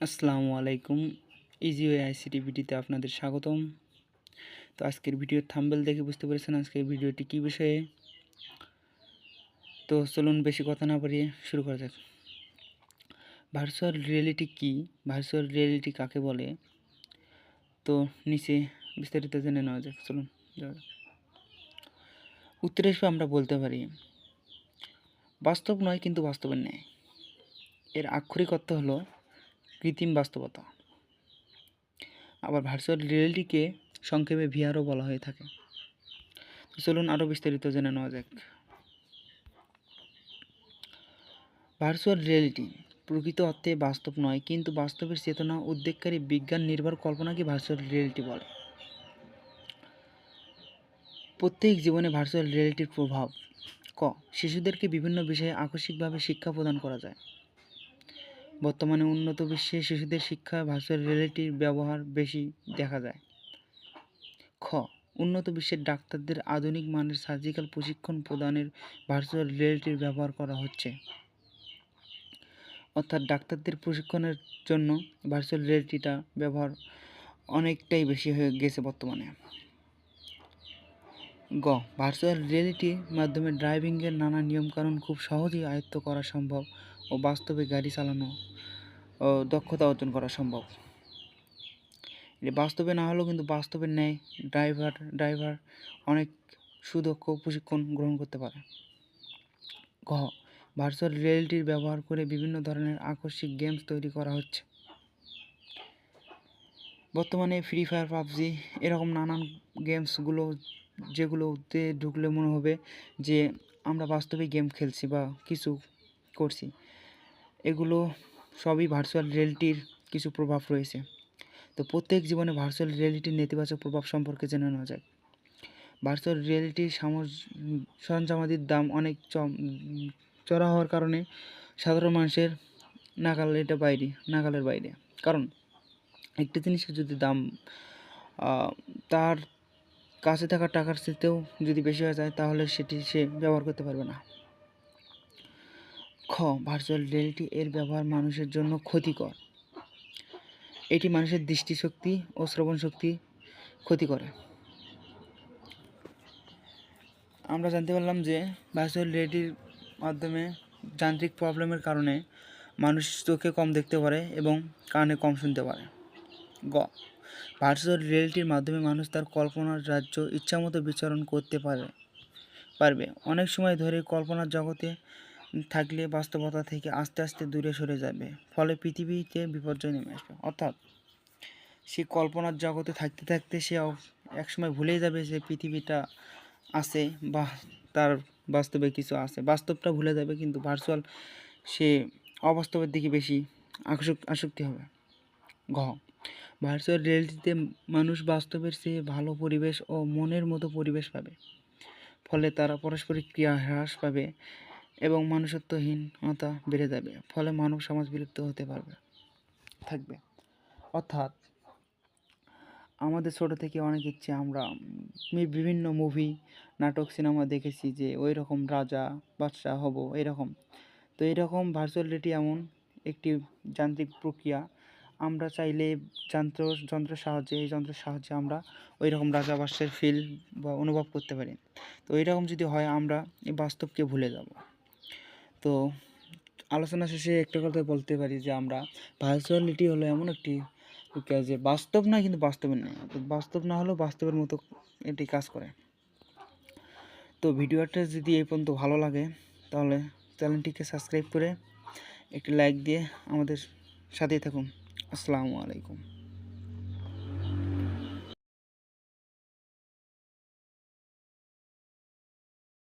আসসালামু আলাইকুম। ইজিওয়ে আইসিটি ভিডিওতে আপনাদের স্বাগতম। তো আজকের ভিডিওর থাম্বনেল দেখে বুঝতে পেরেছেন আজকের ভিডিওটি কী বিষয়ে। তো চলুন বেশি কথা না বাড়িয়ে শুরু করা যাক। ভার্চুয়াল রিয়েলিটি কী, ভার্চুয়াল রিয়েলিটি কাকে বলে, তো নিচে বিস্তারিত জেনে নেওয়া যাক। চলুন যাওয়া যাক। উত্তরে হিসেবে আমরা বলতে পারি বাস্তব নয় কিন্তু বাস্তবের ন্যায়। এর আক্ষরিক অর্থ হলো কৃত্রিম বাস্তবতা। আবার ভার্চুয়াল রিয়েলিটিকে সংক্ষেপে ভিআরও বলা হয়ে থাকে। তো চলুন আরও বিস্তারিত জেনে নেওয়া যাক। ভার্চুয়াল রিয়েলিটি প্রকৃত অর্থে বাস্তব নয় কিন্তু বাস্তবের চেতনা উদ্বেগকারী বিজ্ঞান নির্ভর কল্পনাকে ভার্চুয়াল রিয়েলিটি বলে। প্রত্যেক জীবনে ভার্চুয়াল রিয়েলিটির প্রভাব। শিশুদেরকে বিভিন্ন বিষয়ে আকস্মিকভাবে শিক্ষা প্রদান করা যায়। বর্তমানে উন্নত বিশ্বে শিশুদের শিক্ষায় ভার্চুয়াল রিয়েলিটির ব্যবহার বেশি দেখা যায়। উন্নত বিশ্বের ডাক্তারদের আধুনিক মানের সার্জিক্যাল প্রশিক্ষণ প্রদানের ভার্চুয়াল রিয়েলিটির ব্যবহার করা হচ্ছে। অর্থাৎ ডাক্তারদের প্রশিক্ষণের জন্য ভার্চুয়াল রিয়েলিটিটা ব্যবহার অনেকটাই বেশি হয়ে গেছে বর্তমানে। ভার্চুয়াল রিয়েলিটির মাধ্যমে ড্রাইভিংয়ের নানা নিয়মকানুন খুব সহজেই আয়ত্ত করা সম্ভব ও বাস্তবে গাড়ি চালানো ও দক্ষতা অর্জন করা সম্ভব। বাস্তবে না হলেও কিন্তু বাস্তবের ন্যায় ড্রাইভার অনেক সুদক্ষ প্রশিক্ষণ গ্রহণ করতে পারে। ভার্চুয়াল রিয়েলিটির ব্যবহার করে বিভিন্ন ধরনের আকস্মিক গেমস তৈরি করা হচ্ছে। বর্তমানে ফ্রি ফায়ার, পাবজি এরকম নানান গেমসগুলো যেগুলোতে ঢুকলে মনে হবে যে আমরা বাস্তবে গেম খেলছি বা কিছু করছি, এগুলো সবই ভার্চুয়াল রিয়েলিটির কিছু প্রভাব রয়েছে। তো প্রত্যেক জীবনে ভার্চুয়াল রিয়েলিটির নেতিবাচক প্রভাব সম্পর্কে জেনে নেওয়া যায়। ভার্চুয়াল রিয়েলিটির সরঞ্জামাদির দাম অনেক চড়া হওয়ার কারণে সাধারণ মানুষের নাগালের বাইরে। কারণ একটি জিনিসের যদি দাম তার কাছে থাকা টাকার চেয়েও যদি বেশি হয়ে যায় তাহলে সেটি সে ব্যবহার করতে পারবে না। ভার্চুয়াল রিয়েলিটি এর ব্যবহার মানুষের জন্য ক্ষতিকর। এটি মানুষের দৃষ্টিশক্তি ও শ্রবণ শক্তি ক্ষতি করে। আমরা জানতে পারলাম যে ভার্চুয়াল রিয়েলিটির মাধ্যমে যান্ত্রিক প্রবলেমের কারণে মানুষ চোখে কম দেখতে পারে এবং কানে কম শুনতে পারে। ভার্চুয়াল রিয়েলিটির মাধ্যমে মানুষ তার কল্পনার রাজ্য ইচ্ছামতো বিচরণ করতে পারবে। অনেক সময় ধরে কল্পনার জগতে থাকলে বাস্তবতা থেকে আস্তে আস্তে দূরে সরে যাবে, ফলে পৃথিবীতে বিপর্যয় নেমে আসবে। অর্থাৎ সে কল্পনার জগতে থাকতে থাকতে সে একসময় ভুলেই যাবে যে পৃথিবীটা আছে বা তার বাস্তবে কিছু আছে, বাস্তবটা ভুলে যাবে, কিন্তু ভার্চুয়াল সে অবাস্তবের দিকে বেশি আসক্তি হবে। ভার্চুয়াল রিয়েলিটিতে মানুষ বাস্তবের চেয়ে ভালো পরিবেশ ও মনের মতো পরিবেশ পাবে, ফলে তারা পারস্পরিক ক্রিয়া হ্রাস পাবে এবং মনুষ্যত্বহীনতা বেড়ে যাবে, ফলে মানব সমাজ বিলুপ্ত হতে থাকবে। অর্থাৎ আমাদের ছোটো থেকে অনেক ইচ্ছে, আমরা বিভিন্ন মুভি, নাটক, সিনেমা দেখেছি যে ওই রকম রাজা বাদশাহ হব এরকম। তো এরকম ভার্চুয়াল রিয়েলিটি এমন একটি যান্ত্রিক প্রক্রিয়া, আমরা চাইলে যন্ত্রের সাহায্যে আমরা ওই রকম রাজা বাদশাহের ফিল বা অনুভব করতে পারি। তো এইরকম যদি হয় আমরা এই বাস্তবকে ভুলে যাব। তো আলোচনা শেষে একটা কথা বলতে পারি যে আমরা ভার্চুয়াল রিয়েলিটি হলো এমন একটি যে বাস্তব না কিন্তু বাস্তবের নয়, বাস্তব না হলেও বাস্তবের মতো এটি কাজ করে। তো ভিডিওটা যদি এই পর্যন্ত ভালো লাগে তাহলে চ্যানেলটিকে সাবস্ক্রাইব করে একটি লাইক দিয়ে আমাদের সাথেই থাকুন। আসসালামু আলাইকুম।